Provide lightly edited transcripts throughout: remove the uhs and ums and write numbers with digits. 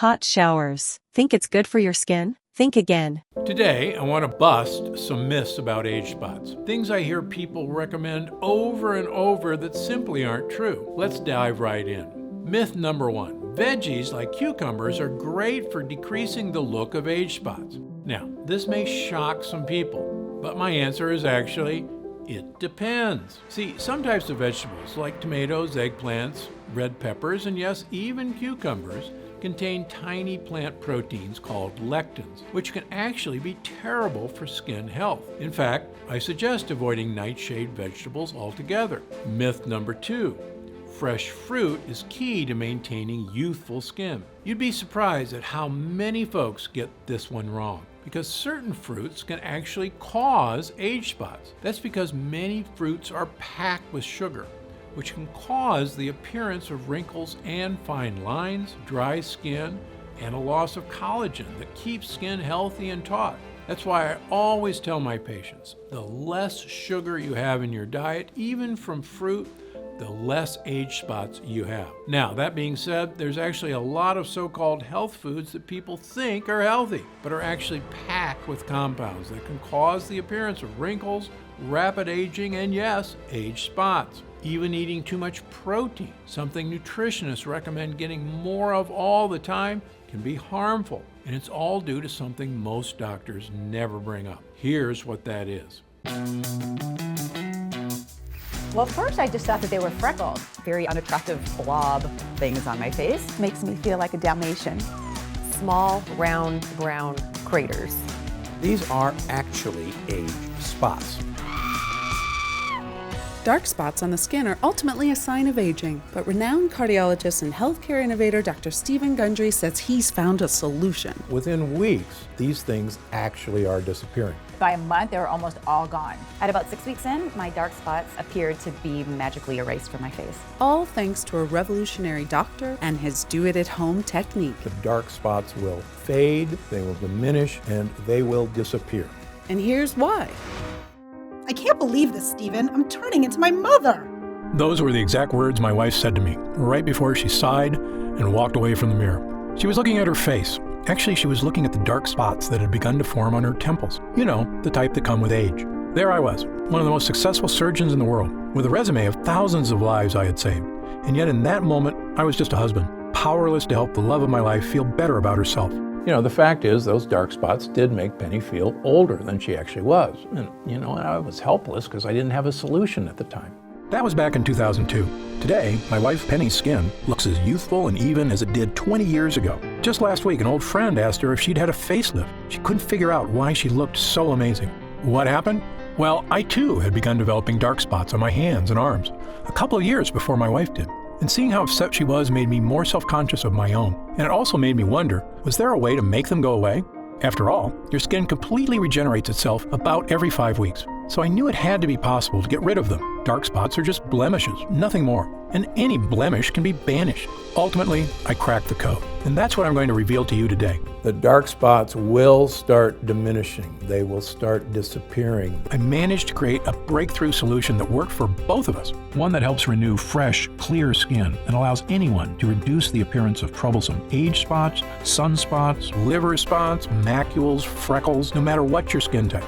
Hot showers. Think it's good for your skin? Think again. Today, I want to bust some myths about age spots. Things I hear people recommend over and over that simply aren't true. Let's dive right in. Myth number 1. Veggies like cucumbers are great for decreasing the look of age spots. Now, this may shock some people, but my answer is actually, it depends. See, some types of vegetables like tomatoes, eggplants, red peppers, and yes, even cucumbers contain tiny plant proteins called lectins, which can actually be terrible for skin health. In fact, I suggest avoiding nightshade vegetables altogether. Myth number 2. Fresh fruit is key to maintaining youthful skin. You'd be surprised at how many folks get this one wrong, because certain fruits can actually cause age spots. That's because many fruits are packed with sugar, which can cause the appearance of wrinkles and fine lines, dry skin, and a loss of collagen that keeps skin healthy and taut. That's why I always tell my patients, the less sugar you have in your diet, even from fruit, the less age spots you have. Now, that being said, there's actually a lot of so-called health foods that people think are healthy, but are actually packed with compounds that can cause the appearance of wrinkles, rapid aging, and yes, age spots. Even eating too much protein, something nutritionists recommend getting more of all the time, can be harmful. And it's all due to something most doctors never bring up. Here's what that is. Well, first I just thought that they were freckles. Very unattractive blob things on my face. Makes me feel like a Dalmatian. Small, round, brown craters. These are actually age spots. Dark spots on the skin are ultimately a sign of aging, but renowned cardiologist and healthcare innovator Dr. Stephen Gundry says he's found a solution. Within weeks, these things actually are disappearing. By a month, they were almost all gone. At about 6 weeks in, my dark spots appeared to be magically erased from my face. All thanks to a revolutionary doctor and his do-it-at-home technique. The dark spots will fade, they will diminish, and they will disappear. And here's why. I can't believe this, Stephen. I'm turning into my mother. Those were the exact words my wife said to me right before she sighed and walked away from the mirror. She was looking at her face. Actually, she was looking at the dark spots that had begun to form on her temples. You know, the type that come with age. There I was, one of the most successful surgeons in the world, with a resume of thousands of lives I had saved. And yet in that moment, I was just a husband, powerless to help the love of my life feel better about herself. You know, the fact is those dark spots did make Penny feel older than she actually was. And, I was helpless because I didn't have a solution at the time. That was back in 2002. Today, my wife Penny's skin looks as youthful and even as it did 20 years ago. Just last week, an old friend asked her if she'd had a facelift. She couldn't figure out why she looked so amazing. What happened? Well, I too had begun developing dark spots on my hands and arms, a couple of years before my wife did. And seeing how upset she was made me more self-conscious of my own. And it also made me wonder, was there a way to make them go away? After all, your skin completely regenerates itself about every 5 weeks. So I knew it had to be possible to get rid of them. Dark spots are just blemishes, nothing more. And any blemish can be banished. Ultimately, I cracked the code. And that's what I'm going to reveal to you today. The dark spots will start diminishing. They will start disappearing. I managed to create a breakthrough solution that worked for both of us. One that helps renew fresh, clear skin and allows anyone to reduce the appearance of troublesome age spots, sunspots, liver spots, macules, freckles, no matter what your skin type.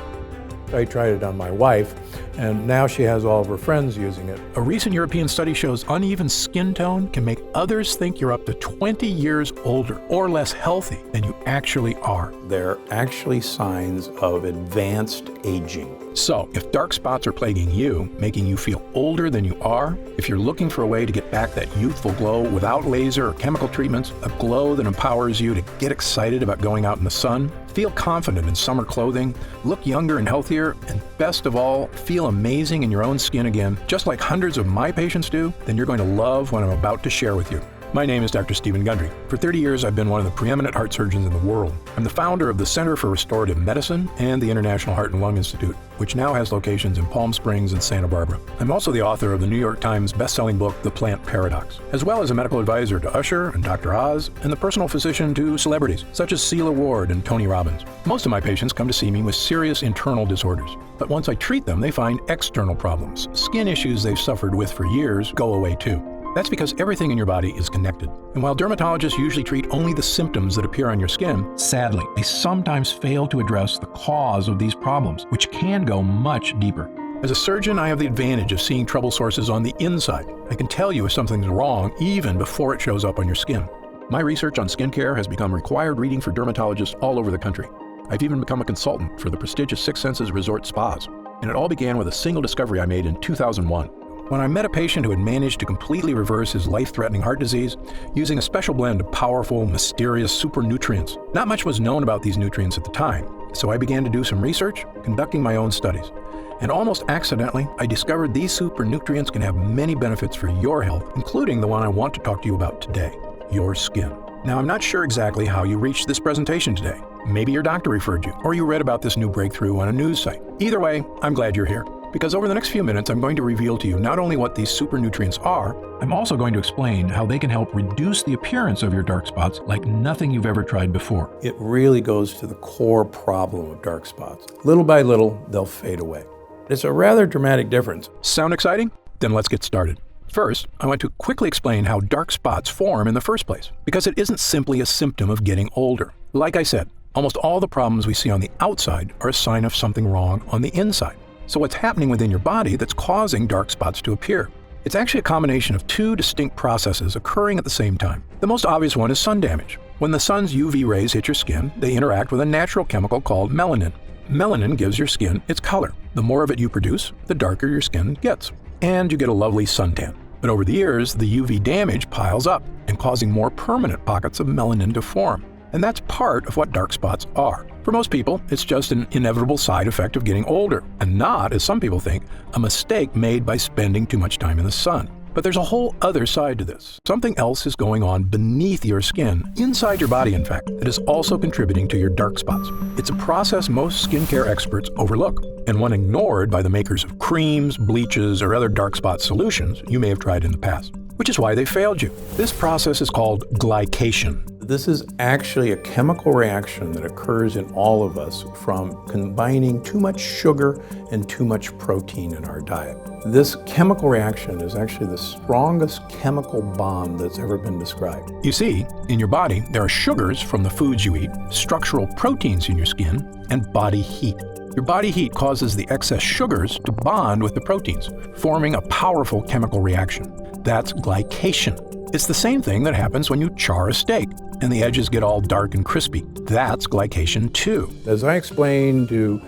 I tried it on my wife, and now she has all of her friends using it. A recent European study shows uneven skin tone can make others think you're up to 20 years older or less healthy than you actually are. They're actually signs of advanced aging. So, if dark spots are plaguing you, making you feel older than you are, if you're looking for a way to get back that youthful glow without laser or chemical treatments, a glow that empowers you to get excited about going out in the sun, feel confident in summer clothing, look younger and healthier, and best of all, feel amazing in your own skin again, just like hundreds of my patients do, then you're going to love what I'm about to share with you. My name is Dr. Stephen Gundry. For 30 years, I've been one of the preeminent heart surgeons in the world. I'm the founder of the Center for Restorative Medicine and the International Heart and Lung Institute, which now has locations in Palm Springs and Santa Barbara. I'm also the author of the New York Times best-selling book, The Plant Paradox, as well as a medical advisor to Usher and Dr. Oz, and the personal physician to celebrities, such as Celia Ward and Tony Robbins. Most of my patients come to see me with serious internal disorders. But once I treat them, they find external problems. Skin issues they've suffered with for years go away too. That's because everything in your body is connected. And while dermatologists usually treat only the symptoms that appear on your skin, sadly, they sometimes fail to address the cause of these problems, which can go much deeper. As a surgeon, I have the advantage of seeing trouble sources on the inside. I can tell you if something's wrong even before it shows up on your skin. My research on skincare has become required reading for dermatologists all over the country. I've even become a consultant for the prestigious Six Senses Resort Spas. And it all began with a single discovery I made in 2001. When I met a patient who had managed to completely reverse his life-threatening heart disease using a special blend of powerful, mysterious super nutrients. Not much was known about these nutrients at the time, so I began to do some research, conducting my own studies. And almost accidentally, I discovered these super nutrients can have many benefits for your health, including the one I want to talk to you about today, your skin. Now, I'm not sure exactly how you reached this presentation today. Maybe your doctor referred you, or you read about this new breakthrough on a news site. Either way, I'm glad you're here. Because over the next few minutes, I'm going to reveal to you not only what these super nutrients are, I'm also going to explain how they can help reduce the appearance of your dark spots like nothing you've ever tried before. It really goes to the core problem of dark spots. Little by little, they'll fade away. It's a rather dramatic difference. Sound exciting? Then let's get started. First, I want to quickly explain how dark spots form in the first place, because it isn't simply a symptom of getting older. Like I said, almost all the problems we see on the outside are a sign of something wrong on the inside. So what's happening within your body that's causing dark spots to appear? It's actually a combination of two distinct processes occurring at the same time. The most obvious one is sun damage. When the sun's UV rays hit your skin, they interact with a natural chemical called melanin. Melanin gives your skin its color. The more of it you produce, the darker your skin gets. And you get a lovely suntan. But over the years, the UV damage piles up and causing more permanent pockets of melanin to form. And that's part of what dark spots are. For most people, it's just an inevitable side effect of getting older, and not, as some people think, a mistake made by spending too much time in the sun. But there's a whole other side to this. Something else is going on beneath your skin, inside your body in fact, that is also contributing to your dark spots. It's a process most skincare experts overlook, and one ignored by the makers of creams, bleaches, or other dark spot solutions you may have tried in the past. Which is why they failed you. This process is called glycation. This is actually a chemical reaction that occurs in all of us from combining too much sugar and too much protein in our diet. This chemical reaction is actually the strongest chemical bond that's ever been described. You see, in your body, there are sugars from the foods you eat, structural proteins in your skin, and body heat. Your body heat causes the excess sugars to bond with the proteins, forming a powerful chemical reaction. That's glycation. It's the same thing that happens when you char a steak and the edges get all dark and crispy. That's glycation too. As I explained to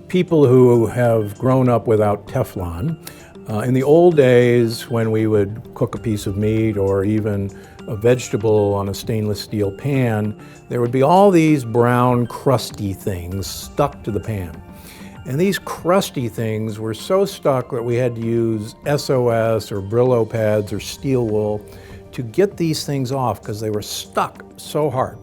people who have grown up without Teflon, in the old days when we would cook a piece of meat or even a vegetable on a stainless steel pan, there would be all these brown crusty things stuck to the pan. And these crusty things were so stuck that we had to use SOS or Brillo pads or steel wool to get these things off because they were stuck so hard.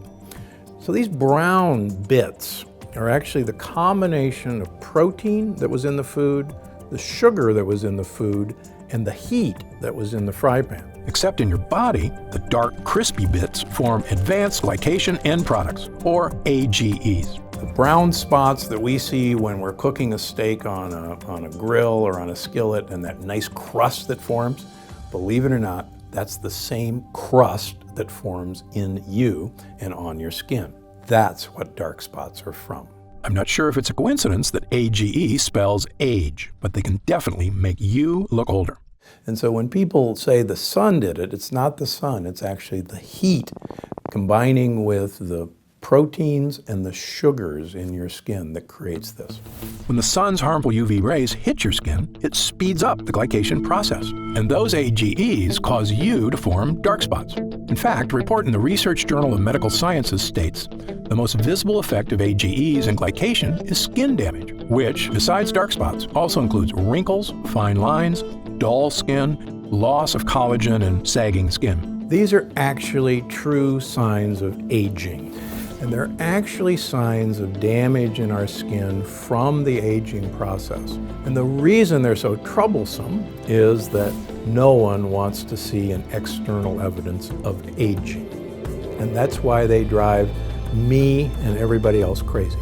So these brown bits are actually the combination of protein that was in the food, the sugar that was in the food, and the heat that was in the fry pan. Except in your body, the dark, crispy bits form advanced glycation end products, or AGEs. The brown spots that we see when we're cooking a steak on a grill or on a skillet and that nice crust that forms, believe it or not, that's the same crust that forms in you and on your skin. That's what dark spots are from. I'm not sure if it's a coincidence that AGE spells age, but they can definitely make you look older. And so when people say the sun did it, it's not the sun, it's actually the heat combining with the proteins and the sugars in your skin that creates this. When the sun's harmful UV rays hit your skin, it speeds up the glycation process. And those AGEs cause you to form dark spots. In fact, a report in the Research Journal of Medical Sciences states the most visible effect of AGEs and glycation is skin damage, which, besides dark spots, also includes wrinkles, fine lines, dull skin, loss of collagen, and sagging skin. These are actually true signs of aging. And they're actually signs of damage in our skin from the aging process. And the reason they're so troublesome is that no one wants to see an external evidence of aging. And that's why they drive me and everybody else crazy.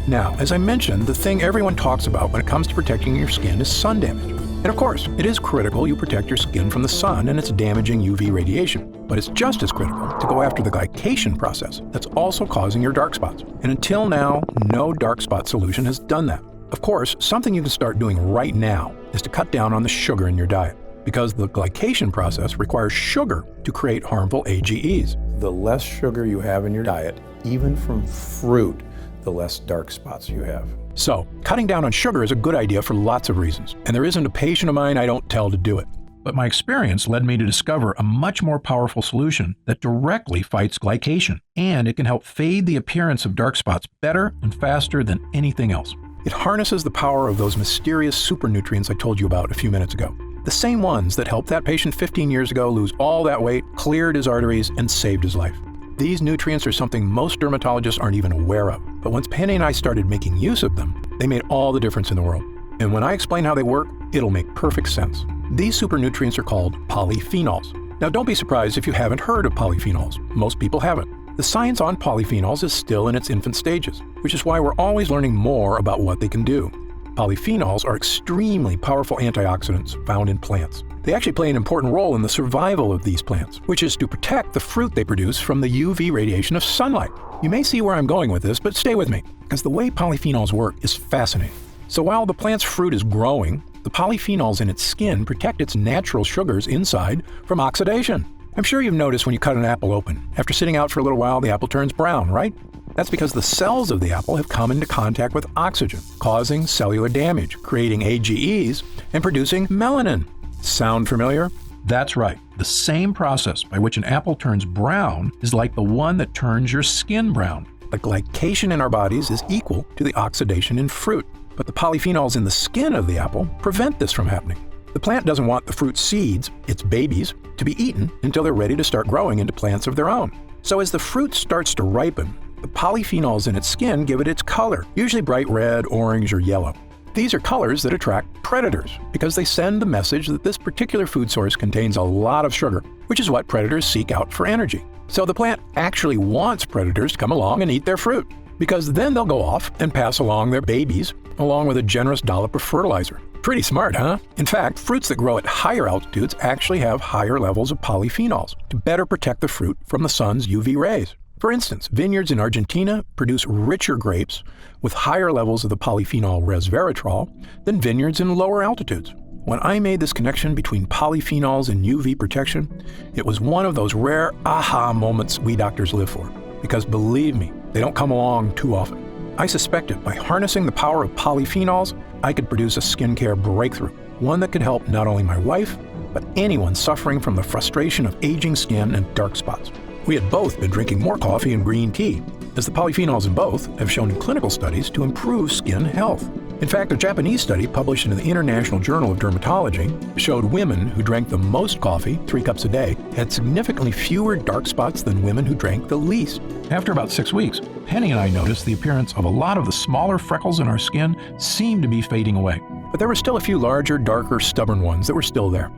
Now, as I mentioned, the thing everyone talks about when it comes to protecting your skin is sun damage. And of course, it is critical you protect your skin from the sun and its damaging UV radiation. But it's just as critical to go after the glycation process that's also causing your dark spots. And until now, no dark spot solution has done that. Of course, something you can start doing right now is to cut down on the sugar in your diet, because the glycation process requires sugar to create harmful AGEs. The less sugar you have in your diet, even from fruit, the less dark spots you have. So, cutting down on sugar is a good idea for lots of reasons, and there isn't a patient of mine I don't tell to do it. But my experience led me to discover a much more powerful solution that directly fights glycation, and it can help fade the appearance of dark spots better and faster than anything else. It harnesses the power of those mysterious supernutrients I told you about a few minutes ago. The same ones that helped that patient 15 years ago lose all that weight, cleared his arteries, and saved his life. These nutrients are something most dermatologists aren't even aware of. But once Penny and I started making use of them, they made all the difference in the world. And when I explain how they work, it'll make perfect sense. These supernutrients are called polyphenols. Now don't be surprised if you haven't heard of polyphenols. Most people haven't. The science on polyphenols is still in its infant stages, which is why we're always learning more about what they can do. Polyphenols are extremely powerful antioxidants found in plants. They actually play an important role in the survival of these plants, which is to protect the fruit they produce from the UV radiation of sunlight. You may see where I'm going with this, but stay with me, because the way polyphenols work is fascinating. So while the plant's fruit is growing, the polyphenols in its skin protect its natural sugars inside from oxidation. I'm sure you've noticed when you cut an apple open. After sitting out for a little while, the apple turns brown, right? That's because the cells of the apple have come into contact with oxygen, causing cellular damage, creating AGEs, and producing melanin. Sound familiar? That's right. The same process by which an apple turns brown is like the one that turns your skin brown. The glycation in our bodies is equal to the oxidation in fruit, but the polyphenols in the skin of the apple prevent this from happening. The plant doesn't want the fruit seeds, its babies, to be eaten until they're ready to start growing into plants of their own. So as the fruit starts to ripen, the polyphenols in its skin give it its color, usually bright red, orange, or yellow. These are colors that attract predators because they send the message that this particular food source contains a lot of sugar, which is what predators seek out for energy. So the plant actually wants predators to come along and eat their fruit, because then they'll go off and pass along their babies along with a generous dollop of fertilizer. Pretty smart, huh? In fact, fruits that grow at higher altitudes actually have higher levels of polyphenols to better protect the fruit from the sun's UV rays. For instance, vineyards in Argentina produce richer grapes with higher levels of the polyphenol resveratrol than vineyards in lower altitudes. When I made this connection between polyphenols and UV protection, it was one of those rare aha moments we doctors live for. Because believe me, they don't come along too often. I suspected by harnessing the power of polyphenols, I could produce a skincare breakthrough, one that could help not only my wife, but anyone suffering from the frustration of aging skin and dark spots. We had both been drinking more coffee and green tea, as the polyphenols in both have shown in clinical studies to improve skin health. In fact, a Japanese study published in the International Journal of Dermatology showed women who drank the most coffee, 3 cups a day, had significantly fewer dark spots than women who drank the least. After about 6 weeks, Penny and I noticed the appearance of a lot of the smaller freckles in our skin seemed to be fading away. But there were still a few larger, darker, stubborn ones that were still there.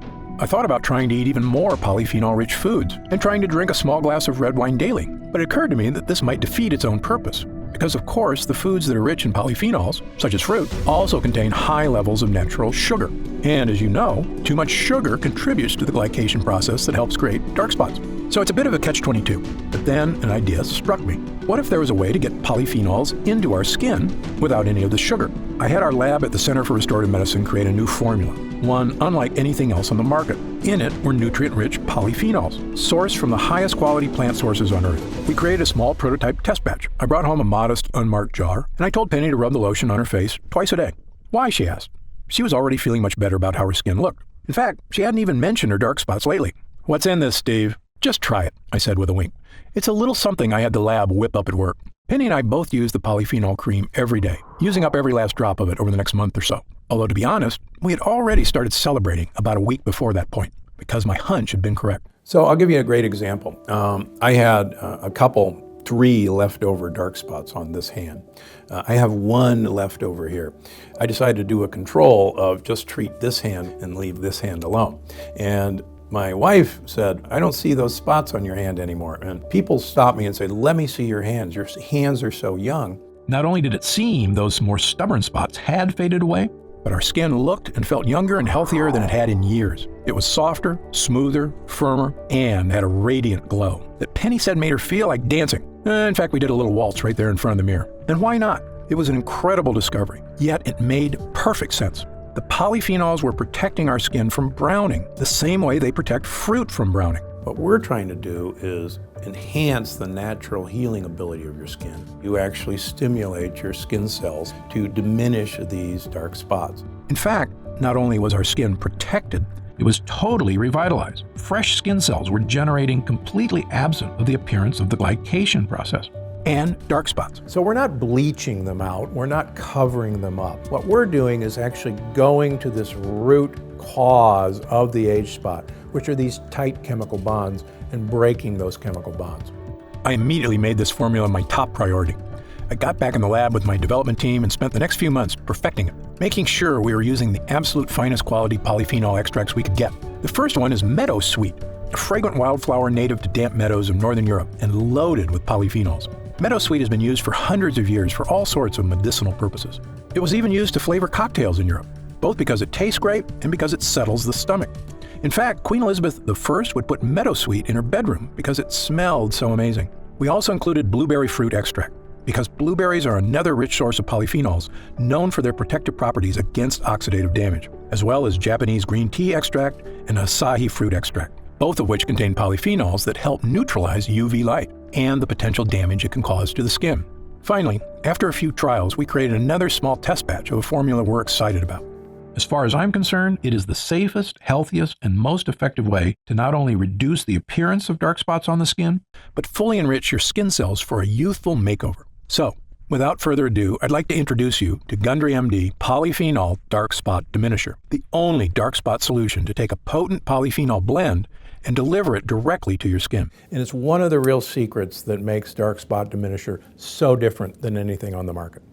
I thought about trying to eat even more polyphenol-rich foods and trying to drink a small glass of red wine daily, but it occurred to me that this might defeat its own purpose. Because of course, the foods that are rich in polyphenols, such as fruit, also contain high levels of natural sugar. And as you know, too much sugar contributes to the glycation process that helps create dark spots. So it's a bit of a catch-22. But then an idea struck me. What if there was a way to get polyphenols into our skin without any of the sugar? I had our lab at the Center for Restorative Medicine create a new formula, one unlike anything else on the market. In it were nutrient-rich polyphenols, sourced from the highest quality plant sources on Earth. We created a small prototype test batch. I brought home a modest, unmarked jar, and I told Penny to rub the lotion on her face twice a day. Why, she asked. She was already feeling much better about how her skin looked. In fact, she hadn't even mentioned her dark spots lately. What's in this, Steve? Just try it, I said with a wink. It's a little something I had the lab whip up at work. Penny and I both use the polyphenol cream every day, using up every last drop of it over the next month or so. Although, to be honest, we had already started celebrating about a week before that point, because my hunch had been correct. So I'll give you a great example. I had a couple, 3 leftover dark spots on this hand. I have 1 left over here. I decided to do a control of just treat this hand and leave this hand alone. And my wife said, I don't see those spots on your hand anymore. And people stop me and say, let me see your hands. Your hands are so young. Not only did it seem those more stubborn spots had faded away, but our skin looked and felt younger and healthier than it had in years. It was softer, smoother, firmer, and had a radiant glow that Penny said made her feel like dancing. In fact, we did a little waltz right there in front of the mirror. And why not? It was an incredible discovery, yet it made perfect sense. The polyphenols were protecting our skin from browning, the same way they protect fruit from browning. What we're trying to do is enhance the natural healing ability of your skin. You actually stimulate your skin cells to diminish these dark spots. In fact, not only was our skin protected, it was totally revitalized. Fresh skin cells were generating completely absent of the appearance of the glycation process and dark spots. So we're not bleaching them out, we're not covering them up. What we're doing is actually going to this root cause of the age spot, which are these tight chemical bonds, and breaking those chemical bonds. I immediately made this formula my top priority. I got back in the lab with my development team and spent the next few months perfecting it, making sure we were using the absolute finest quality polyphenol extracts we could get. The first one is Meadow Sweet, a fragrant wildflower native to damp meadows of Northern Europe and loaded with polyphenols. Meadow Sweet has been used for hundreds of years for all sorts of medicinal purposes. It was even used to flavor cocktails in Europe, both because it tastes great and because it settles the stomach. In fact, Queen Elizabeth I would put Meadow Sweet in her bedroom because it smelled so amazing. We also included blueberry fruit extract, because blueberries are another rich source of polyphenols known for their protective properties against oxidative damage, as well as Japanese green tea extract and Asahi fruit extract, both of which contain polyphenols that help neutralize UV light and the potential damage it can cause to the skin. Finally, after a few trials, we created another small test batch of a formula we're excited about. As far as I'm concerned, it is the safest, healthiest, and most effective way to not only reduce the appearance of dark spots on the skin, but fully enrich your skin cells for a youthful makeover. So, without further ado, I'd like to introduce you to Gundry MD Polyphenol Dark Spot Diminisher, the only dark spot solution to take a potent polyphenol blend and deliver it directly to your skin. And it's one of the real secrets that makes dark spot diminisher so different than anything on the market.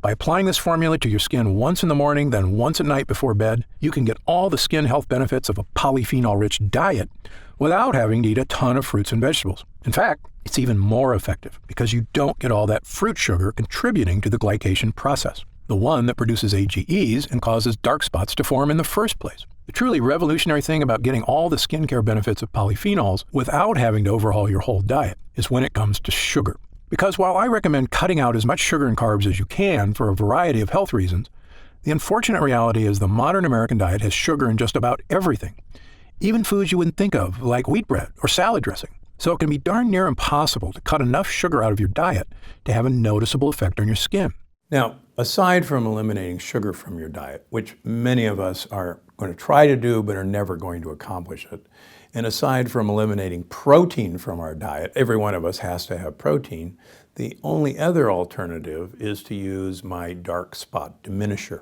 By applying this formula to your skin once in the morning, then once at night before bed, you can get all the skin health benefits of a polyphenol-rich diet without having to eat a ton of fruits and vegetables. In fact, it's even more effective because you don't get all that fruit sugar contributing to the glycation process, the one that produces AGEs and causes dark spots to form in the first place. The truly revolutionary thing about getting all the skincare benefits of polyphenols without having to overhaul your whole diet is when it comes to sugar. Because while I recommend cutting out as much sugar and carbs as you can for a variety of health reasons, the unfortunate reality is the modern American diet has sugar in just about everything, even foods you wouldn't think of, like wheat bread or salad dressing. So it can be darn near impossible to cut enough sugar out of your diet to have a noticeable effect on your skin. Now, aside from eliminating sugar from your diet, which many of us are going to try to do but are never going to accomplish it, and aside from eliminating protein from our diet, every one of us has to have protein, the only other alternative is to use my dark spot diminisher.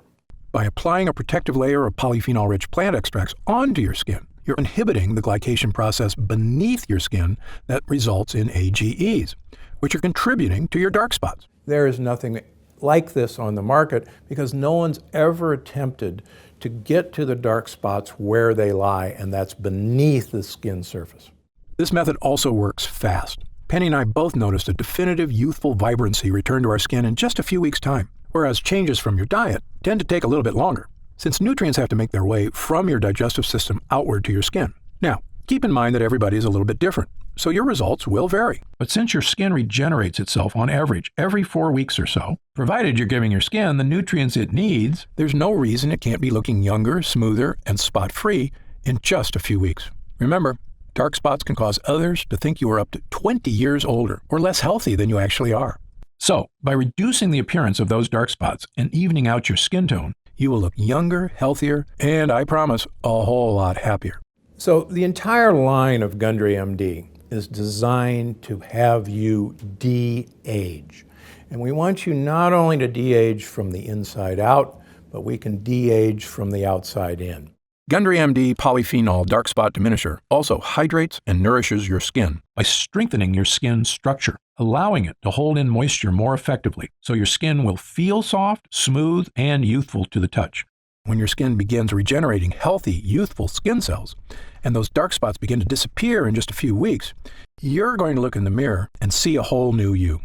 By applying a protective layer of polyphenol-rich plant extracts onto your skin, you're inhibiting the glycation process beneath your skin that results in AGEs, which are contributing to your dark spots. There is nothing like this on the market because no one's ever attempted to get to the dark spots where they lie, and that's beneath the skin surface. This method also works fast. Penny and I both noticed a definitive youthful vibrancy return to our skin in just a few weeks' time, whereas changes from your diet tend to take a little bit longer, since nutrients have to make their way from your digestive system outward to your skin. Now, keep in mind that everybody is a little bit different, so your results will vary. But since your skin regenerates itself on average every 4 weeks or so, provided you're giving your skin the nutrients it needs, there's no reason it can't be looking younger, smoother, and spot-free in just a few weeks. Remember, dark spots can cause others to think you are up to 20 years older or less healthy than you actually are. So, by reducing the appearance of those dark spots and evening out your skin tone, you will look younger, healthier, and I promise, a whole lot happier. So the entire line of Gundry MD is designed to have you de-age. And we want you not only to de-age from the inside out, but we can de-age from the outside in. Gundry MD Polyphenol Dark Spot Diminisher also hydrates and nourishes your skin by strengthening your skin structure, allowing it to hold in moisture more effectively, so your skin will feel soft, smooth, and youthful to the touch. When your skin begins regenerating healthy, youthful skin cells, and those dark spots begin to disappear in just a few weeks, you're going to look in the mirror and see a whole new you.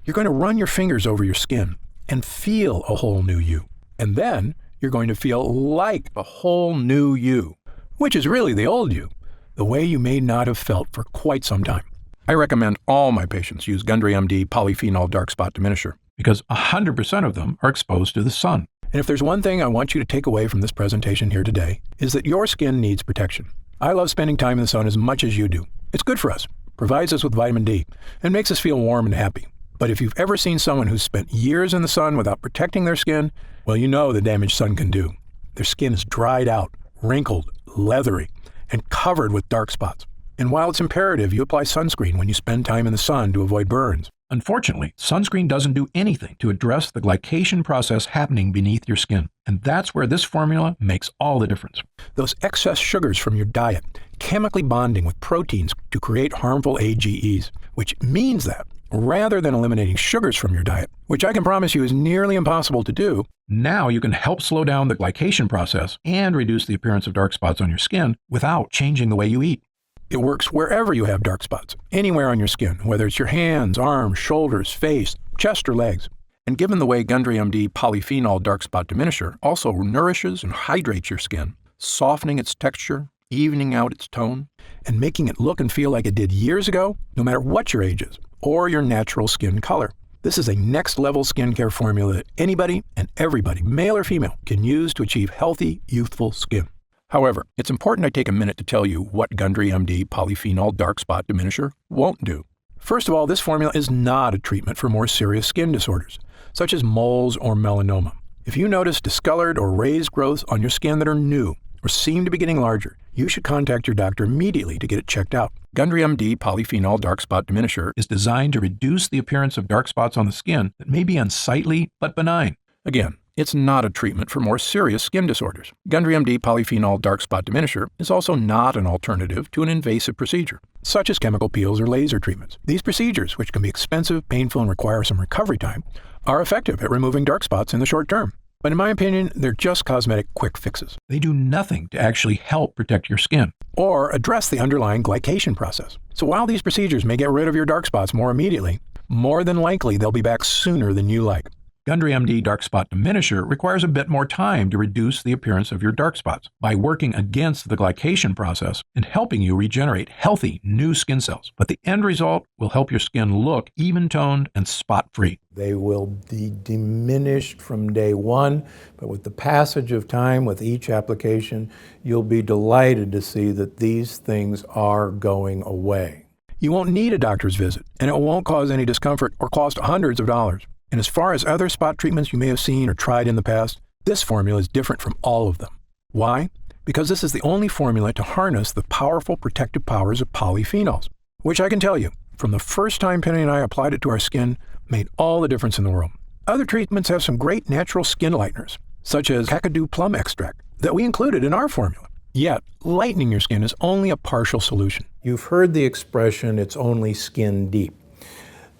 You're going to run your fingers over your skin and feel a whole new you. And then you're going to feel like a whole new you, which is really the old you, the way you may not have felt for quite some time. I recommend all my patients use Gundry MD Polyphenol Dark Spot Diminisher because 100% of them are exposed to the sun. And if there's one thing I want you to take away from this presentation here today, is that your skin needs protection. I love spending time in the sun as much as you do. It's good for us, provides us with vitamin D, and makes us feel warm and happy. But if you've ever seen someone who's spent years in the sun without protecting their skin, well, you know the damage sun can do. Their skin is dried out, wrinkled, leathery, and covered with dark spots. And while it's imperative you apply sunscreen when you spend time in the sun to avoid burns, unfortunately, sunscreen doesn't do anything to address the glycation process happening beneath your skin. And that's where this formula makes all the difference. Those excess sugars from your diet chemically bonding with proteins to create harmful AGEs, which means that rather than eliminating sugars from your diet, which I can promise you is nearly impossible to do, now you can help slow down the glycation process and reduce the appearance of dark spots on your skin without changing the way you eat. It works wherever you have dark spots, anywhere on your skin, whether it's your hands, arms, shoulders, face, chest, or legs. And given the way Gundry MD Polyphenol Dark Spot Diminisher also nourishes and hydrates your skin, softening its texture, evening out its tone, and making it look and feel like it did years ago, no matter what your age is, or your natural skin color. This is a next-level skincare formula that anybody and everybody, male or female, can use to achieve healthy, youthful skin. However, it's important I take a minute to tell you what Gundry MD Polyphenol Dark Spot Diminisher won't do. First of all, this formula is not a treatment for more serious skin disorders, such as moles or melanoma. If you notice discolored or raised growths on your skin that are new or seem to be getting larger, you should contact your doctor immediately to get it checked out. Gundry MD Polyphenol Dark Spot Diminisher is designed to reduce the appearance of dark spots on the skin that may be unsightly but benign. Again, it's not a treatment for more serious skin disorders. Gundry MD Polyphenol Dark Spot Diminisher is also not an alternative to an invasive procedure, such as chemical peels or laser treatments. These procedures, which can be expensive, painful, and require some recovery time, are effective at removing dark spots in the short term. But in my opinion, they're just cosmetic quick fixes. They do nothing to actually help protect your skin or address the underlying glycation process. So while these procedures may get rid of your dark spots more immediately, more than likely they'll be back sooner than you like. Gundry MD Dark Spot Diminisher requires a bit more time to reduce the appearance of your dark spots by working against the glycation process and helping you regenerate healthy new skin cells. But the end result will help your skin look even-toned and spot-free. They will be diminished from day one, but with the passage of time, with each application, you'll be delighted to see that these things are going away. You won't need a doctor's visit, and it won't cause any discomfort or cost hundreds of dollars. And as far as other spot treatments you may have seen or tried in the past, this formula is different from all of them. Why? Because this is the only formula to harness the powerful protective powers of polyphenols, which I can tell you, from the first time Penny and I applied it to our skin, made all the difference in the world. Other treatments have some great natural skin lighteners, such as kakadu plum extract, that we included in our formula. Yet, lightening your skin is only a partial solution. You've heard the expression, it's only skin deep.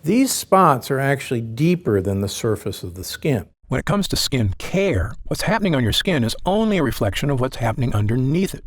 These spots are actually deeper than the surface of the skin. When it comes to skin care, what's happening on your skin is only a reflection of what's happening underneath it.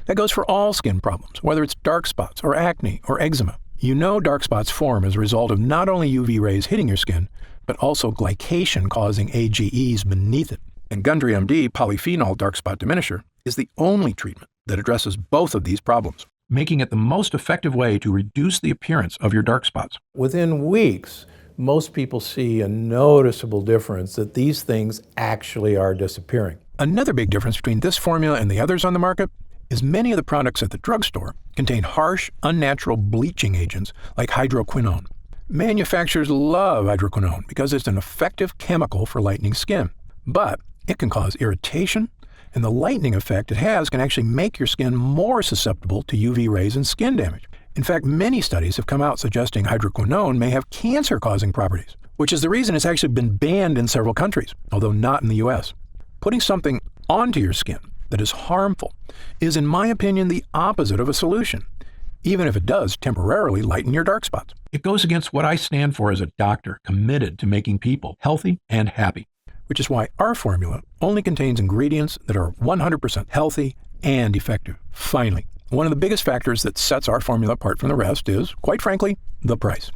That goes for all skin problems, whether it's dark spots or acne or eczema. You know dark spots form as a result of not only UV rays hitting your skin, but also glycation causing AGEs beneath it. And Gundry MD Polyphenol Dark Spot Diminisher is the only treatment that addresses both of these problems, making it the most effective way to reduce the appearance of your dark spots. Within weeks, most people see a noticeable difference that these things actually are disappearing. Another big difference between this formula and the others on the market is many of the products at the drugstore contain harsh, unnatural bleaching agents like hydroquinone. Manufacturers love hydroquinone because it's an effective chemical for lightening skin, but it can cause irritation, and the lightening effect it has can actually make your skin more susceptible to UV rays and skin damage. In fact, many studies have come out suggesting hydroquinone may have cancer-causing properties, which is the reason it's actually been banned in several countries, although not in the US. Putting something onto your skin that is harmful is, in my opinion, the opposite of a solution, even if it does temporarily lighten your dark spots. It goes against what I stand for as a doctor committed to making people healthy and happy. Which is why our formula only contains ingredients that are 100% healthy and effective. Finally, one of the biggest factors that sets our formula apart from the rest is, quite frankly, the price.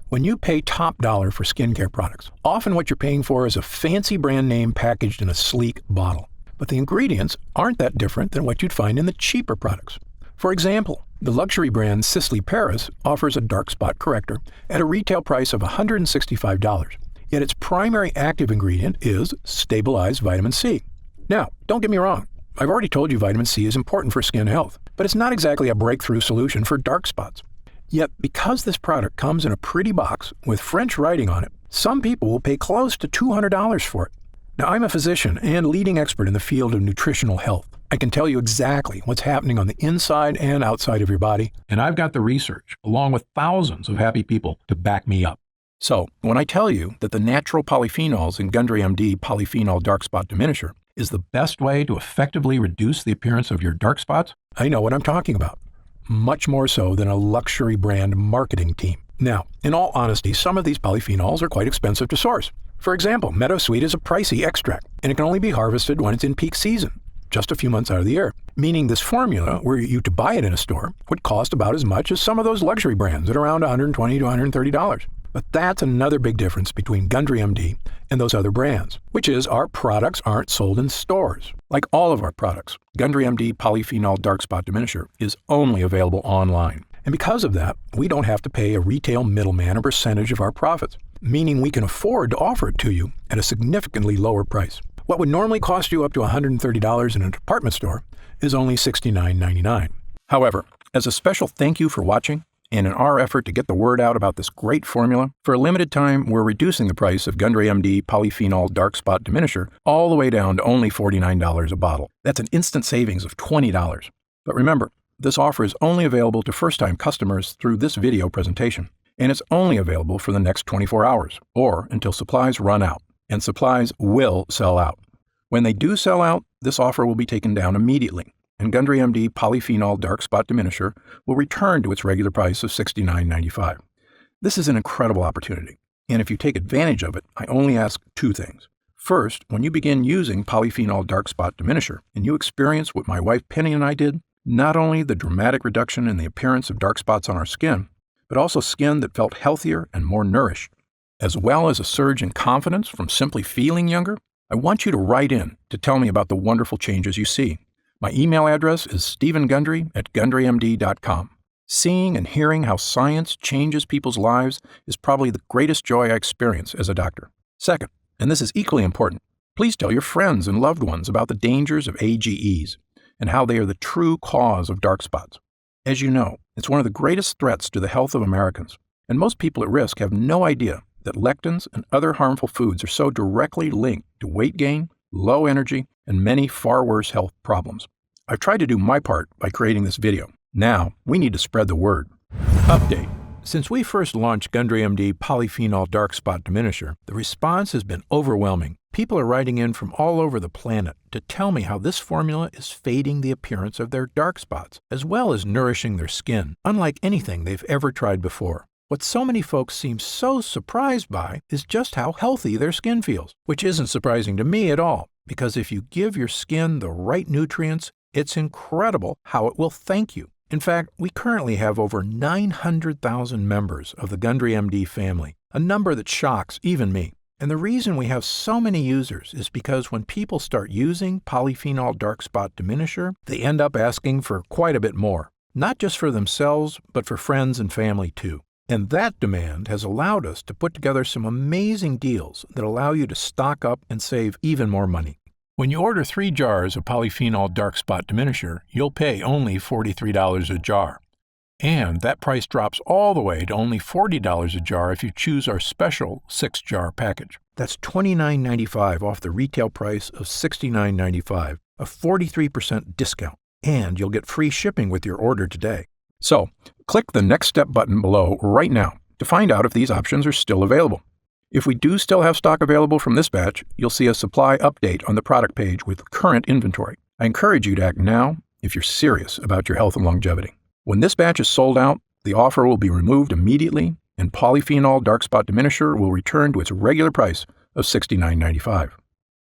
When you pay top dollar for skincare products, often what you're paying for is a fancy brand name packaged in a sleek bottle. but the ingredients aren't that different than what you'd find in the cheaper products. For example, the luxury brand Sisley Paris offers a dark spot corrector at a retail price of $165, yet its primary active ingredient is stabilized vitamin C. Now, don't get me wrong, I've already told you vitamin C is important for skin health, but it's not exactly a breakthrough solution for dark spots. Yet, because this product comes in a pretty box with French writing on it, some people will pay close to $200 for it. Now, I'm a physician and leading expert in the field of nutritional health. I can tell you exactly what's happening on the inside and outside of your body, and I've got the research, along with thousands of happy people, to back me up. So, when I tell you that the natural polyphenols in Gundry MD Polyphenol Dark Spot Diminisher is the best way to effectively reduce the appearance of your dark spots, I know what I'm talking about. Much more so than a luxury brand marketing team. Now, in all honesty, some of these polyphenols are quite expensive to source. For example, meadowsweet is a pricey extract, and it can only be harvested when it's in peak season, just a few months out of the year, meaning this formula, were you to buy it in a store, would cost about as much as some of those luxury brands at around $120 to $130. But that's another big difference between Gundry MD and those other brands, which is our products aren't sold in stores. Like all of our products, Gundry MD Polyphenol Dark Spot Diminisher is only available online. And because of that, we don't have to pay a retail middleman a percentage of our profits, meaning we can afford to offer it to you at a significantly lower price. What would normally cost you up to $130 in a department store is only $69.99. However, as a special thank you for watching, and in our effort to get the word out about this great formula, for a limited time, we're reducing the price of Gundry MD Polyphenol Dark Spot Diminisher all the way down to only $49 a bottle. That's an instant savings of $20. But remember, this offer is only available to first-time customers through this video presentation, and it's only available for the next 24 hours, or until supplies run out, and supplies will sell out. When they do sell out, this offer will be taken down immediately, and Gundry MD Polyphenol Dark Spot Diminisher will return to its regular price of $69.95. This is an incredible opportunity, and if you take advantage of it, I only ask two things. First, when you begin using Polyphenol Dark Spot Diminisher, and you experience what my wife Penny and I did, not only the dramatic reduction in the appearance of dark spots on our skin, but also skin that felt healthier and more nourished, as well as a surge in confidence from simply feeling younger, I want you to write in to tell me about the wonderful changes you see. My email address is stevengundry@gundrymd.com. Seeing and hearing how science changes people's lives is probably the greatest joy I experience as a doctor. Second, and this is equally important, please tell your friends and loved ones about the dangers of AGEs and how they are the true cause of dark spots. As you know, it's one of the greatest threats to the health of Americans, and most people at risk have no idea that lectins and other harmful foods are so directly linked to weight gain, low energy, and many far worse health problems. I've tried to do my part by creating this video. Now, we need to spread the word. Update. Since we first launched Gundry MD Polyphenol Dark Spot Diminisher, the response has been overwhelming. People are writing in from all over the planet to tell me how this formula is fading the appearance of their dark spots, as well as nourishing their skin, unlike anything they've ever tried before. What so many folks seem so surprised by is just how healthy their skin feels, which isn't surprising to me at all, because if you give your skin the right nutrients, it's incredible how it will thank you. In fact, we currently have over 900,000 members of the Gundry MD family, a number that shocks even me. And the reason we have so many users is because when people start using Polyphenol Dark Spot Diminisher, they end up asking for quite a bit more, not just for themselves, but for friends and family too. And that demand has allowed us to put together some amazing deals that allow you to stock up and save even more money. When you order 3 jars of Polyphenol Dark Spot Diminisher, you'll pay only $43 a jar. And that price drops all the way to only $40 a jar if you choose our special 6-jar package. That's $29.95 off the retail price of $69.95, a 43% discount. And you'll get free shipping with your order today. So, click the Next Step button below right now to find out if these options are still available. If we do still have stock available from this batch, you'll see a supply update on the product page with current inventory. I encourage you to act now if you're serious about your health and longevity. When this batch is sold out, the offer will be removed immediately, and Polyphenol Dark Spot Diminisher will return to its regular price of $69.95.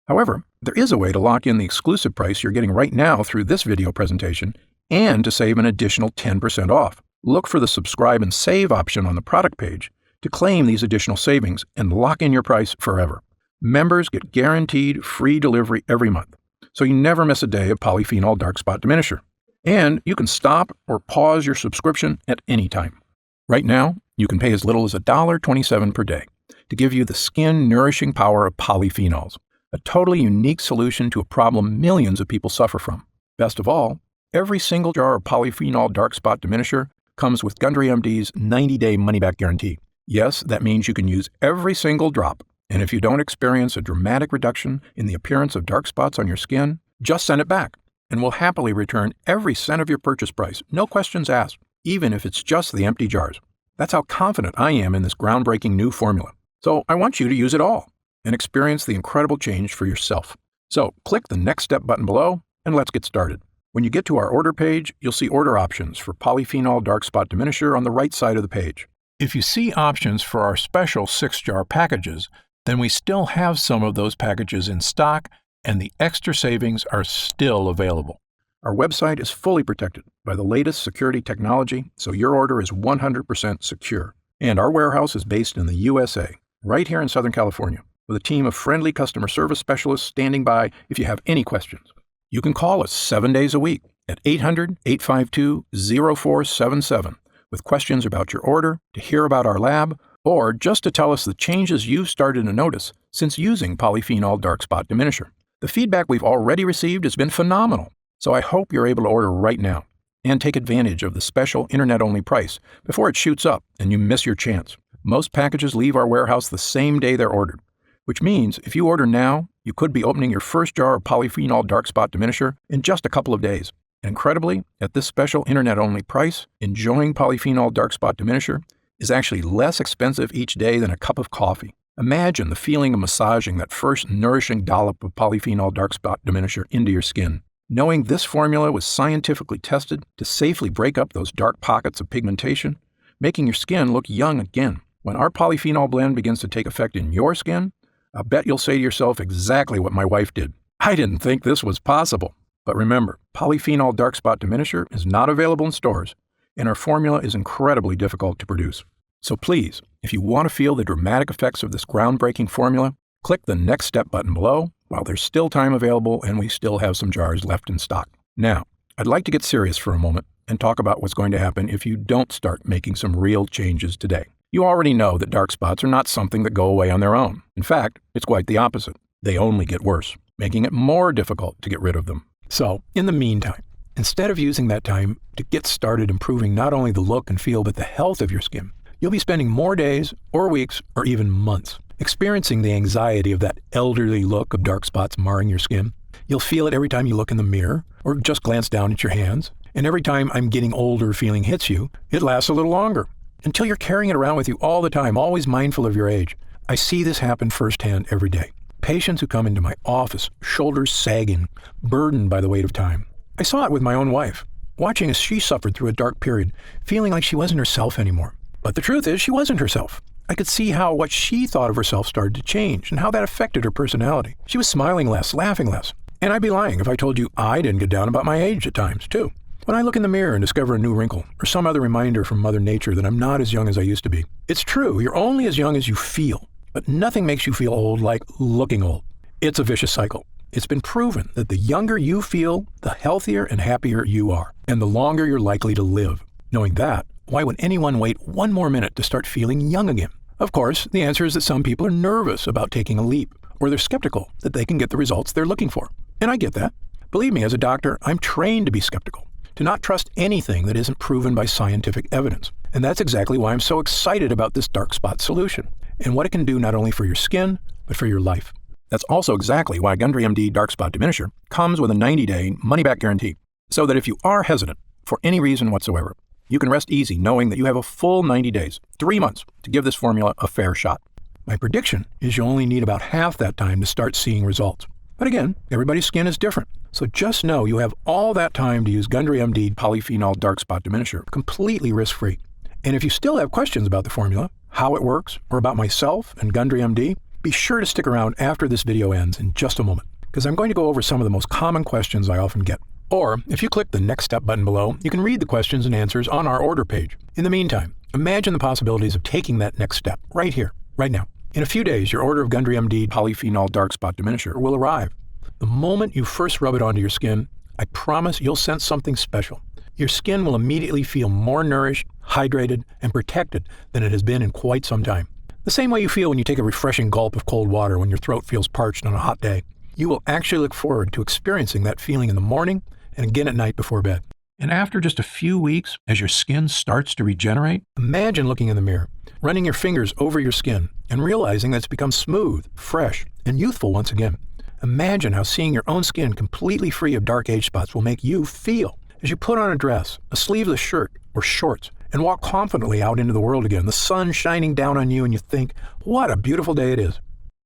However, there is a way to lock in the exclusive price you're getting right now through this video presentation and to save an additional 10% off. Look for the subscribe and save option on the product page to claim these additional savings and lock in your price forever. Members get guaranteed free delivery every month. so you never miss a day of polyphenol dark spot diminisher. And you can stop or pause your subscription at any time. Right now, you can pay as little as $1.27 per day to give you the skin-nourishing power of polyphenols, a totally unique solution to a problem millions of people suffer from. Best of all, every single jar of polyphenol dark spot diminisher comes with Gundry MD's 90-day money-back guarantee. Yes, that means you can use every single drop, and if you don't experience a dramatic reduction in the appearance of dark spots on your skin, just send it back, and we'll happily return every cent of your purchase price, no questions asked, even if it's just the empty jars. That's how confident I am in this groundbreaking new formula. So I want you to use it all and experience the incredible change for yourself. So click the Next Step button below, and let's get started. When you get to our order page, you'll see order options for polyphenol dark spot diminisher on the right side of the page. If you see options for our special 6-jar packages, then we still have some of those packages in stock, and the extra savings are still available. Our website is fully protected by the latest security technology, so your order is 100% secure. And our warehouse is based in the USA, right here in Southern California, with a team of friendly customer service specialists standing by if you have any questions. You can call us 7 days a week at 800-852-0477 with questions about your order, to hear about our lab, or just to tell us the changes you've started to notice since using polyphenol dark spot diminisher. The feedback we've already received has been phenomenal, so I hope you're able to order right now and take advantage of the special internet-only price before it shoots up and you miss your chance. Most packages leave our warehouse the same day they're ordered, which means if you order now, you could be opening your first jar of polyphenol dark spot diminisher in just a couple of days. Incredibly, at this special internet-only price, enjoying polyphenol dark spot diminisher is actually less expensive each day than a cup of coffee. Imagine the feeling of massaging that first nourishing dollop of polyphenol dark spot diminisher into your skin. Knowing this formula was scientifically tested to safely break up those dark pockets of pigmentation, making your skin look young again. When our polyphenol blend begins to take effect in your skin, I bet you'll say to yourself exactly what my wife did. I didn't think this was possible. But remember, polyphenol dark spot diminisher is not available in stores, and our formula is incredibly difficult to produce. So please, if you want to feel the dramatic effects of this groundbreaking formula, click the Next Step button below while there's still time available and we still have some jars left in stock. Now, I'd like to get serious for a moment and talk about what's going to happen if you don't start making some real changes today. You already know that dark spots are not something that go away on their own. In fact, it's quite the opposite. They only get worse, making it more difficult to get rid of them. So, in the meantime, instead of using that time to get started improving not only the look and feel but the health of your skin, you'll be spending more days or weeks or even months experiencing the anxiety of that elderly look of dark spots marring your skin. You'll feel it every time you look in the mirror or just glance down at your hands. And every time I'm getting older feeling hits you, it lasts a little longer, until you're carrying it around with you all the time, always mindful of your age. I see this happen firsthand every day. Patients who come into my office, shoulders sagging, burdened by the weight of time. I saw it with my own wife, watching as she suffered through a dark period, feeling like she wasn't herself anymore. But the truth is, she wasn't herself. I could see how what she thought of herself started to change and how that affected her personality. She was smiling less, laughing less. And I'd be lying if I told you I didn't get down about my age at times, too. When I look in the mirror and discover a new wrinkle or some other reminder from Mother Nature that I'm not as young as I used to be. It's true, you're only as young as you feel. But nothing makes you feel old like looking old. It's a vicious cycle. It's been proven that the younger you feel, the healthier and happier you are, and the longer you're likely to live. Knowing that, why would anyone wait one more minute to start feeling young again? Of course, the answer is that some people are nervous about taking a leap, or they're skeptical that they can get the results they're looking for. And I get that. Believe me, as a doctor, I'm trained to be skeptical, to not trust anything that isn't proven by scientific evidence. And that's exactly why I'm so excited about this dark spot solution, and what it can do not only for your skin, but for your life. That's also exactly why Gundry MD Dark Spot Diminisher comes with a 90-day money-back guarantee, so that if you are hesitant for any reason whatsoever, you can rest easy knowing that you have a full 90 days, 3 months, to give this formula a fair shot. My prediction is you'll only need about half that time to start seeing results. But again, everybody's skin is different, so just know you have all that time to use Gundry MD Polyphenol Dark Spot Diminisher completely risk-free. And if you still have questions about the formula, how it works, or about myself and Gundry MD, be sure to stick around after this video ends in just a moment, because I'm going to go over some of the most common questions I often get. Or, if you click the Next Step button below, you can read the questions and answers on our order page. In the meantime, imagine the possibilities of taking that next step right here, right now. In a few days, your order of Gundry MD Polyphenol Dark Spot Diminisher will arrive. The moment you first rub it onto your skin, I promise you'll sense something special. Your skin will immediately feel more nourished, hydrated, and protected than it has been in quite some time. The same way you feel when you take a refreshing gulp of cold water when your throat feels parched on a hot day. You will actually look forward to experiencing that feeling in the morning and again at night before bed. And after just a few weeks, as your skin starts to regenerate, imagine looking in the mirror, running your fingers over your skin, and realizing that it's become smooth, fresh, and youthful once again. Imagine how seeing your own skin completely free of dark age spots will make you feel as you put on a dress, a sleeveless shirt, or shorts, and walk confidently out into the world again, the sun shining down on you, and you think, what a beautiful day it is.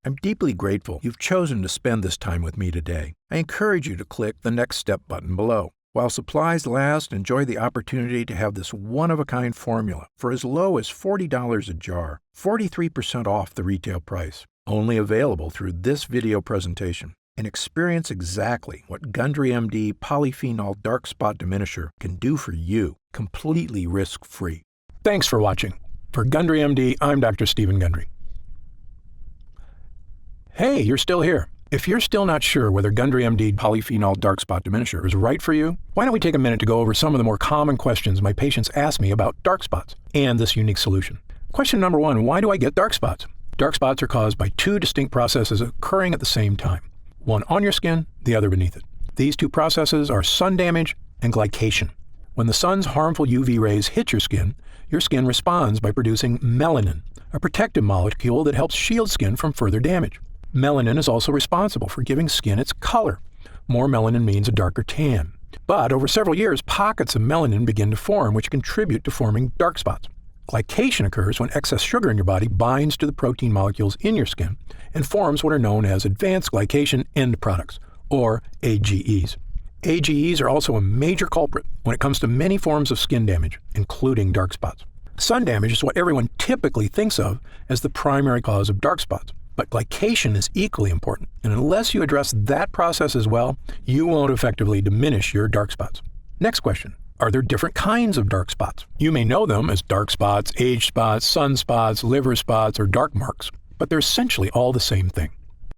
I'm deeply grateful you've chosen to spend this time with me today. I encourage you to click the Next Step button below. While supplies last, enjoy the opportunity to have this one-of-a-kind formula for as low as $40 a jar, 43% off the retail price. Only available through this video presentation. And experience exactly what Gundry MD Polyphenol Dark Spot Diminisher can do for you, completely risk-free. Thanks for watching. For Gundry MD, I'm Dr. Stephen Gundry. Hey, you're still here. If you're still not sure whether Gundry MD Polyphenol Dark Spot Diminisher is right for you, why don't we take a minute to go over some of the more common questions my patients ask me about dark spots and this unique solution. Question number 1, why do I get dark spots? Dark spots are caused by two distinct processes occurring at the same time. One on your skin, the other beneath it. These two processes are sun damage and glycation. When the sun's harmful UV rays hit your skin responds by producing melanin, a protective molecule that helps shield skin from further damage. Melanin is also responsible for giving skin its color. More melanin means a darker tan. But over several years, pockets of melanin begin to form, which contribute to forming dark spots. Glycation occurs when excess sugar in your body binds to the protein molecules in your skin and forms what are known as advanced glycation end products, or AGEs. AGEs are also a major culprit when it comes to many forms of skin damage, including dark spots. Sun damage is what everyone typically thinks of as the primary cause of dark spots, but glycation is equally important, and unless you address that process as well, you won't effectively diminish your dark spots. Next question. Are there different kinds of dark spots? You may know them as dark spots, age spots, sunspots, liver spots, or dark marks, but they're essentially all the same thing.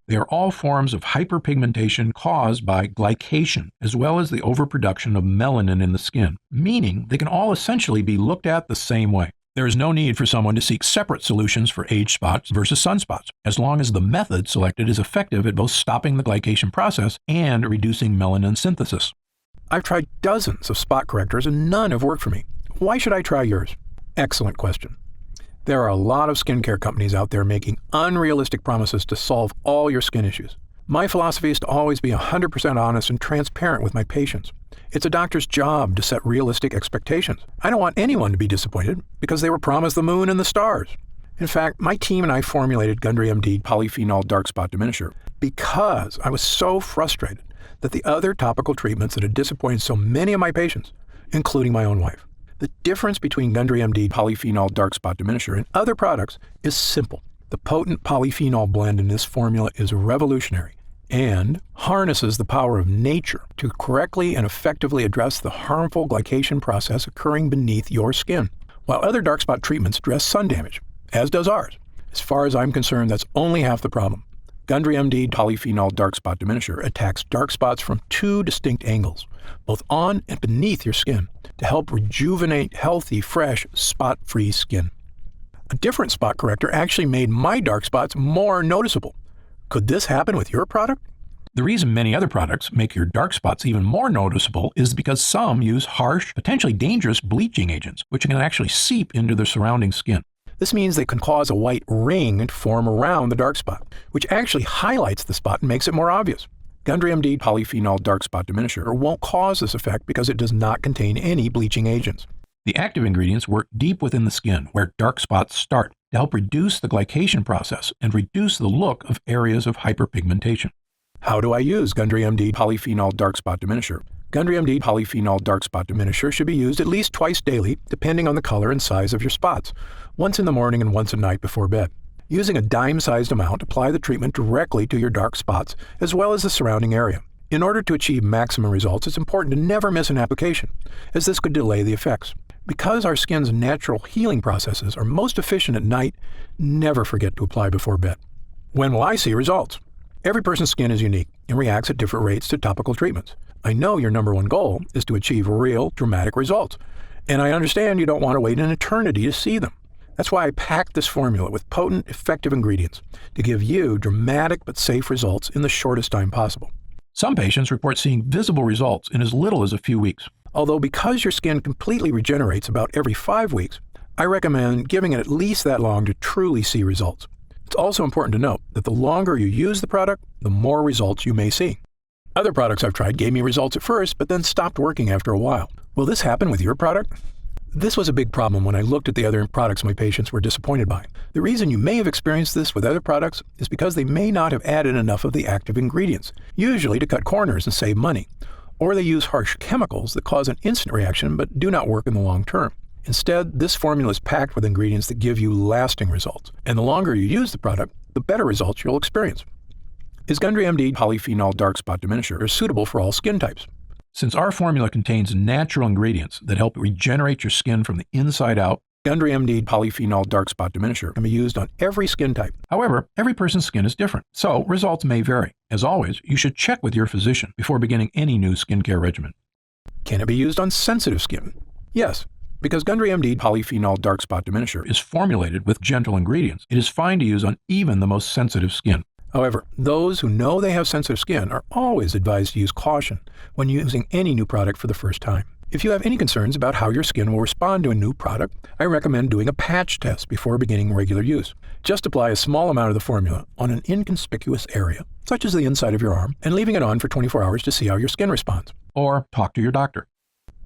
They are all forms of hyperpigmentation caused by glycation, as well as the overproduction of melanin in the skin, meaning they can all essentially be looked at the same way. There is no need for someone to seek separate solutions for age spots versus sunspots, as long as the method selected is effective at both stopping the glycation process and reducing melanin synthesis. I've tried dozens of spot correctors and none have worked for me. Why should I try yours? Excellent question. There are a lot of skincare companies out there making unrealistic promises to solve all your skin issues. My philosophy is to always be 100% honest and transparent with my patients. It's a doctor's job to set realistic expectations. I don't want anyone to be disappointed because they were promised the moon and the stars. In fact, my team and I formulated Gundry MD Polyphenol Dark Spot Diminisher because I was so frustrated that the other topical treatments that had disappointed so many of my patients, including my own wife. The difference between Gundry MD Polyphenol Dark Spot Diminisher and other products is simple. The potent polyphenol blend in this formula is revolutionary and harnesses the power of nature to correctly and effectively address the harmful glycation process occurring beneath your skin. While other dark spot treatments address sun damage, as does ours, as far as I'm concerned, that's only half the problem. Gundry MD Polyphenol Dark Spot Diminisher attacks dark spots from two distinct angles, both on and beneath your skin, to help rejuvenate healthy, fresh, spot-free skin. A different spot corrector actually made my dark spots more noticeable. Could this happen with your product? The reason many other products make your dark spots even more noticeable is because some use harsh, potentially dangerous bleaching agents, which can actually seep into the surrounding skin. This means they can cause a white ring to form around the dark spot, which actually highlights the spot and makes it more obvious. Gundry MD Polyphenol Dark Spot Diminisher won't cause this effect because it does not contain any bleaching agents. The active ingredients work deep within the skin, where dark spots start, to help reduce the glycation process and reduce the look of areas of hyperpigmentation. How do I use Gundry MD Polyphenol Dark Spot Diminisher? Gundry MD Polyphenol Dark Spot Diminisher should be used at least twice daily, depending on the color and size of your spots, once in the morning and once at night before bed. Using a dime-sized amount, apply the treatment directly to your dark spots, as well as the surrounding area. In order to achieve maximum results, it's important to never miss an application, as this could delay the effects. Because our skin's natural healing processes are most efficient at night, never forget to apply before bed. When will I see results? Every person's skin is unique, and reacts at different rates to topical treatments. I know your number one goal is to achieve real, dramatic results, and I understand you don't want to wait an eternity to see them. That's why I packed this formula with potent, effective ingredients to give you dramatic but safe results in the shortest time possible. Some patients report seeing visible results in as little as a few weeks. Although because your skin completely regenerates about every 5 weeks, I recommend giving it at least that long to truly see results. It's also important to note that the longer you use the product, the more results you may see. Other products I've tried gave me results at first, but then stopped working after a while. Will this happen with your product? This was a big problem when I looked at the other products my patients were disappointed by. The reason you may have experienced this with other products is because they may not have added enough of the active ingredients, usually to cut corners and save money, or they use harsh chemicals that cause an instant reaction but do not work in the long term. Instead, this formula is packed with ingredients that give you lasting results, and the longer you use the product, the better results you'll experience. Is Gundry MD Polyphenol Dark Spot Diminisher suitable for all skin types? Since our formula contains natural ingredients that help regenerate your skin from the inside out, Gundry MD Polyphenol Dark Spot Diminisher can be used on every skin type. However, every person's skin is different, so results may vary. As always, you should check with your physician before beginning any new skincare regimen. Can it be used on sensitive skin? Yes. Because Gundry MD Polyphenol Dark Spot Diminisher is formulated with gentle ingredients, it is fine to use on even the most sensitive skin. However, those who know they have sensitive skin are always advised to use caution when using any new product for the first time. If you have any concerns about how your skin will respond to a new product, I recommend doing a patch test before beginning regular use. Just apply a small amount of the formula on an inconspicuous area, such as the inside of your arm, and leaving it on for 24 hours to see how your skin responds. Or talk to your doctor.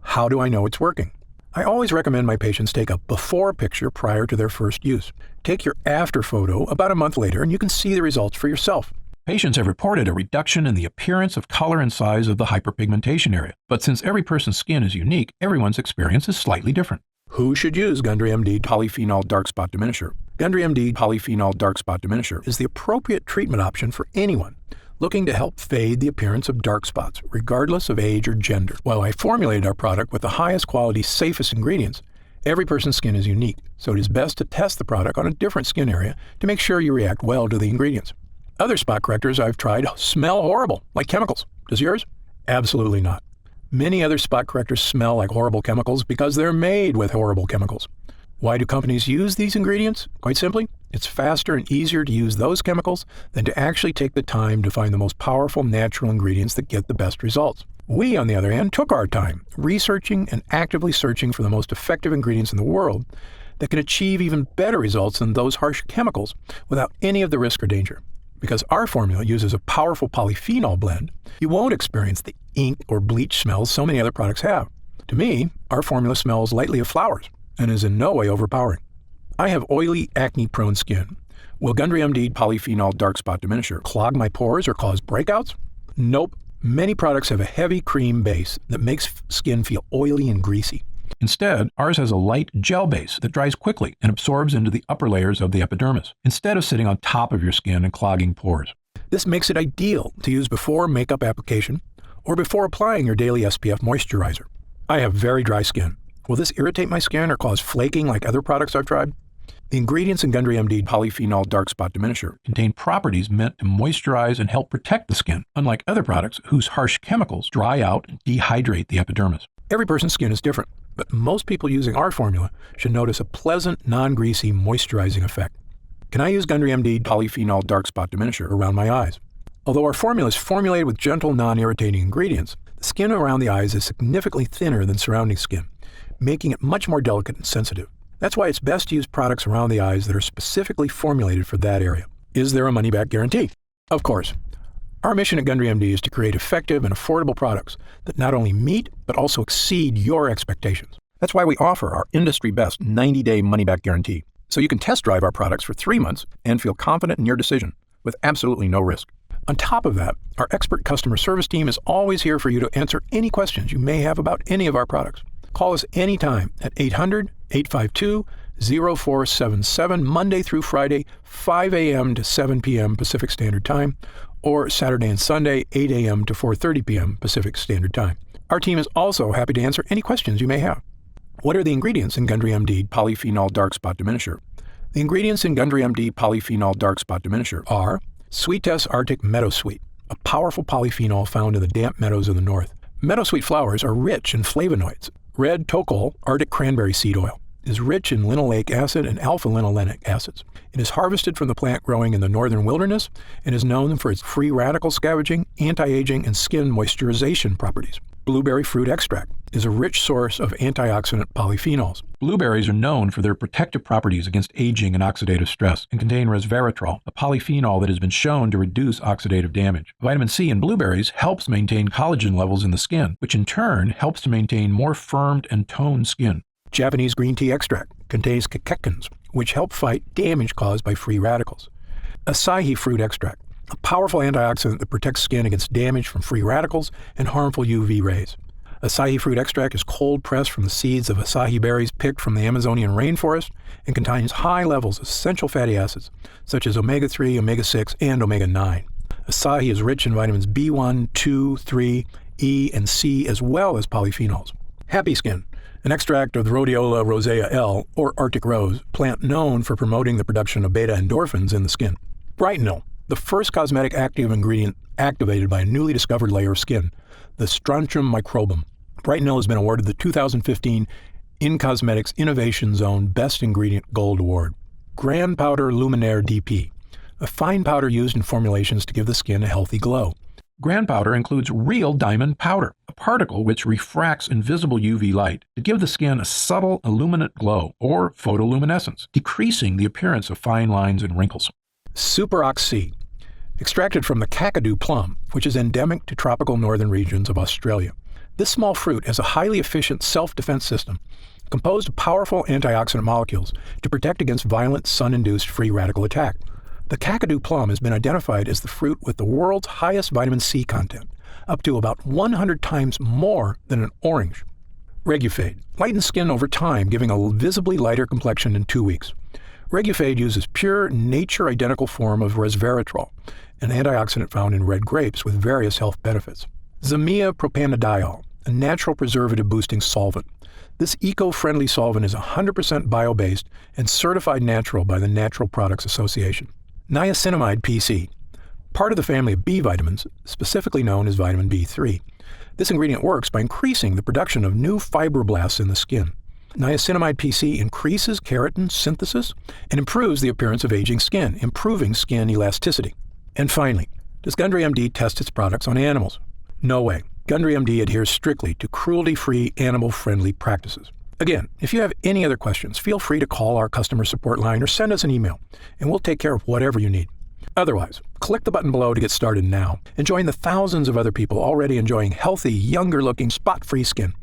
How do I know it's working? I always recommend my patients take a before picture prior to their first use. Take your after photo about a month later and you can see the results for yourself. Patients have reported a reduction in the appearance of color and size of the hyperpigmentation area. But since every person's skin is unique, everyone's experience is slightly different. Who should use Gundry MD Polyphenol Dark Spot Diminisher? Gundry MD Polyphenol Dark Spot Diminisher is the appropriate treatment option for anyone looking to help fade the appearance of dark spots, regardless of age or gender. While I formulated our product with the highest quality, safest ingredients, every person's skin is unique, so it is best to test the product on a different skin area to make sure you react well to the ingredients. Other spot correctors I've tried smell horrible, like chemicals. Does yours? Absolutely not. Many other spot correctors smell like horrible chemicals because they're made with horrible chemicals. Why do companies use these ingredients? Quite simply, it's faster and easier to use those chemicals than to actually take the time to find the most powerful natural ingredients that get the best results. We, on the other hand, took our time researching and actively searching for the most effective ingredients in the world that can achieve even better results than those harsh chemicals without any of the risk or danger. Because our formula uses a powerful polyphenol blend, you won't experience the ink or bleach smells so many other products have. To me, our formula smells lightly of flowers and is in no way overpowering. I have oily, acne-prone skin. Will Gundry MD Polyphenol Dark Spot Diminisher clog my pores or cause breakouts? Nope. Many products have a heavy cream base that makes skin feel oily and greasy. Instead, ours has a light gel base that dries quickly and absorbs into the upper layers of the epidermis, instead of sitting on top of your skin and clogging pores. This makes it ideal to use before makeup application or before applying your daily SPF moisturizer. I have very dry skin. Will this irritate my skin or cause flaking like other products I've tried? The ingredients in Gundry MD Polyphenol Dark Spot Diminisher contain properties meant to moisturize and help protect the skin, unlike other products whose harsh chemicals dry out and dehydrate the epidermis. Every person's skin is different, but most people using our formula should notice a pleasant, non-greasy, moisturizing effect. Can I use Gundry MD Polyphenol Dark Spot Diminisher around my eyes? Although our formula is formulated with gentle, non-irritating ingredients, the skin around the eyes is significantly thinner than surrounding skin, making it much more delicate and sensitive. That's why it's best to use products around the eyes that are specifically formulated for that area. Is there a money-back guarantee? Of course. Our mission at Gundry MD is to create effective and affordable products that not only meet, but also exceed your expectations. That's why we offer our industry-best 90-day money-back guarantee, so you can test drive our products for 3 months and feel confident in your decision with absolutely no risk. On top of that, our expert customer service team is always here for you to answer any questions you may have about any of our products. Call us anytime at 800-852-0477, Monday through Friday, 5 a.m. to 7 p.m. Pacific Standard Time, or Saturday and Sunday, 8 a.m. to 4:30 p.m. Pacific Standard Time. Our team is also happy to answer any questions you may have. What are the ingredients in Gundry MD Polyphenol Dark Spot Diminisher? The ingredients in Gundry MD Polyphenol Dark Spot Diminisher are Sweet Tess Arctic Meadow Sweet, a powerful polyphenol found in the damp meadows of the north. Meadowsweet flowers are rich in flavonoids. Red tocol, Arctic cranberry seed oil, is rich in linoleic acid and alpha-linolenic acids. It is harvested from the plant growing in the northern wilderness and is known for its free radical scavenging, anti-aging, and skin moisturization properties. Blueberry fruit extract is a rich source of antioxidant polyphenols. Blueberries are known for their protective properties against aging and oxidative stress and contain resveratrol, a polyphenol that has been shown to reduce oxidative damage. Vitamin C in blueberries helps maintain collagen levels in the skin, which in turn helps to maintain more firmed and toned skin. Japanese green tea extract contains catechins, which help fight damage caused by free radicals. Acai fruit extract, a powerful antioxidant that protects skin against damage from free radicals and harmful UV rays. Acai fruit extract is cold pressed from the seeds of acai berries picked from the Amazonian rainforest and contains high levels of essential fatty acids such as omega-3, omega-6, and omega-9. Acai is rich in vitamins B1, 2, 3, E, and C, as well as polyphenols. Happy Skin, an extract of the Rhodiola rosea L, or Arctic rose, plant known for promoting the production of beta endorphins in the skin. Brightenol, the first cosmetic active ingredient activated by a newly discovered layer of skin, the Strontium microbum. Brightenol has been awarded the 2015 In Cosmetics Innovation Zone Best Ingredient Gold Award. Grand Powder Luminaire DP, a fine powder used in formulations to give the skin a healthy glow. Grand powder includes real diamond powder, a particle which refracts invisible UV light to give the skin a subtle illuminate glow or photoluminescence, decreasing the appearance of fine lines and wrinkles. Super Oxy, extracted from the Kakadu plum, which is endemic to tropical northern regions of Australia. This small fruit has a highly efficient self-defense system composed of powerful antioxidant molecules to protect against violent sun-induced free radical attack. The Kakadu plum has been identified as the fruit with the world's highest vitamin C content, up to about 100 times more than an orange. Regufade lightens skin over time, giving a visibly lighter complexion in 2 weeks. Regufade uses pure, nature-identical form of resveratrol, an antioxidant found in red grapes with various health benefits. Zamia propanediol, a natural preservative-boosting solvent. This eco-friendly solvent is 100% bio-based and certified natural by the Natural Products Association. Niacinamide PC, part of the family of B vitamins, specifically known as vitamin B3. This ingredient works by increasing the production of new fibroblasts in the skin. Niacinamide PC increases keratin synthesis and improves the appearance of aging skin, improving skin elasticity. And finally, does Gundry MD test its products on animals? No way. Gundry MD adheres strictly to cruelty-free, animal-friendly practices. Again, if you have any other questions, feel free to call our customer support line or send us an email, and we'll take care of whatever you need. Otherwise, click the button below to get started now and join the thousands of other people already enjoying healthy, younger-looking, spot-free skin.